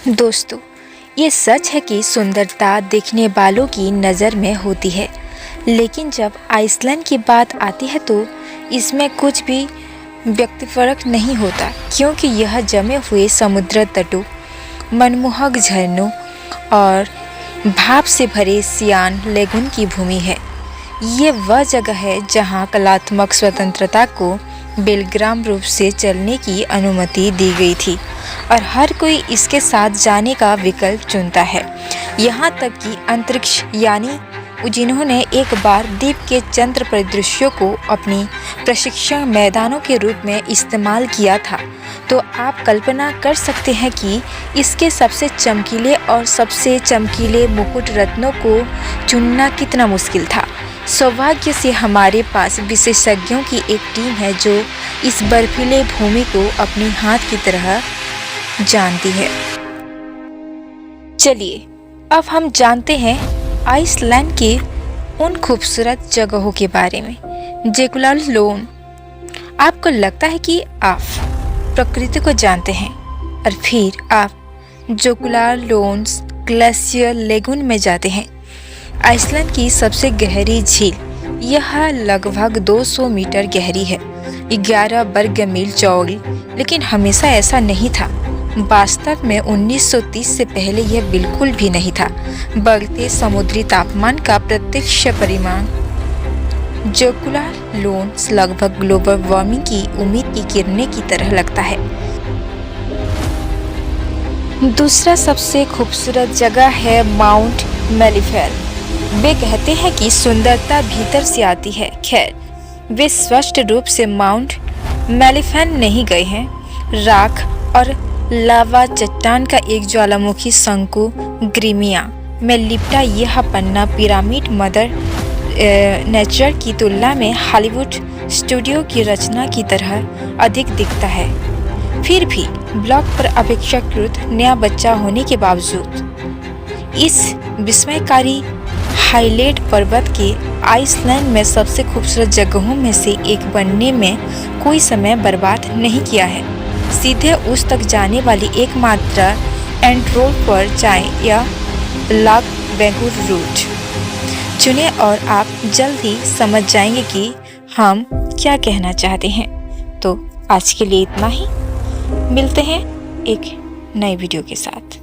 दोस्तों, ये सच है कि सुंदरता देखने वालों की नज़र में होती है, लेकिन जब आइसलैंड की बात आती है तो इसमें कुछ भी व्यक्तिफरक नहीं होता, क्योंकि यह जमे हुए समुद्र तटों, मनमोहक झरनों और भाप से भरे सियान लेगून की भूमि है। ये वह जगह है जहाँ कलात्मक स्वतंत्रता को बेलग्राम रूप से चलने की अनुमति दी गई थी और हर कोई इसके साथ जाने का विकल्प चुनता है। यहाँ तक कि अंतरिक्ष यानी जिन्होंने एक बार द्वीप के चंद्र परिदृश्यों को अपनी प्रशिक्षण मैदानों के रूप में इस्तेमाल किया था। तो आप कल्पना कर सकते हैं कि इसके सबसे चमकीले और सबसे चमकीले मुकुट रत्नों को चुनना कितना मुश्किल था। सौभाग्य से हमारे पास विशेषज्ञों की एक टीम है जो इस बर्फीले भूमि को अपने हाथ की तरह जानती है। चलिए अब हम जानते हैं आइसलैंड के उन खूबसूरत जगहों के बारे में। जेकुलालोन। आपको लगता है कि आप प्रकृति को जानते हैं और फिर आप जोकुलालोन्स ग्लेशियर लेगून में जाते हैं। आइसलैंड की सबसे गहरी झील यह लगभग 200 मीटर गहरी है, 11 वर्ग मील चौड़ी, लेकिन हमेशा ऐसा नहीं था। वास्तव में 1930 से पहले यह बिल्कुल भी नहीं था। बढ़ते समुद्री तापमान का प्रत्यक्ष परिणाम जोकुलालोन्स लगभग ग्लोबल वार्मिंग की उम्मीद की किरणें की तरह लगता है। दूसरा सबसे खूबसूरत जगह है माउंट मैलीफेर। वे कहते हैं कि सुंदरता भीतर से आती है। खैर, वे स्पष्ट रूप से माउंट मैलीफेर नहीं गए हैं। राख और लावा चट्टान का एक ज्वालामुखी शंकु ग्रीमिया में लिपटा यह पन्ना पिरामिड मदर नेचर की तुलना में हॉलीवुड स्टूडियो की रचना की तरह अधिक दिखता है। फिर भी ब्लॉक पर अपेक्षाकृत नया बच्चा होने के बावजूद इस विस्मयकारी हाईलैंड पर्वत के आइसलैंड में सबसे खूबसूरत जगहों में से एक बनने में कोई समय बर्बाद नहीं किया है। सीधे उस तक जाने वाली एकमात्र एंड्रोल पर जाएं या लाग बेंगुर रूट चुनें और आप जल्द ही समझ जाएंगे कि हम क्या कहना चाहते हैं। तो आज के लिए इतना ही। मिलते हैं एक नए वीडियो के साथ।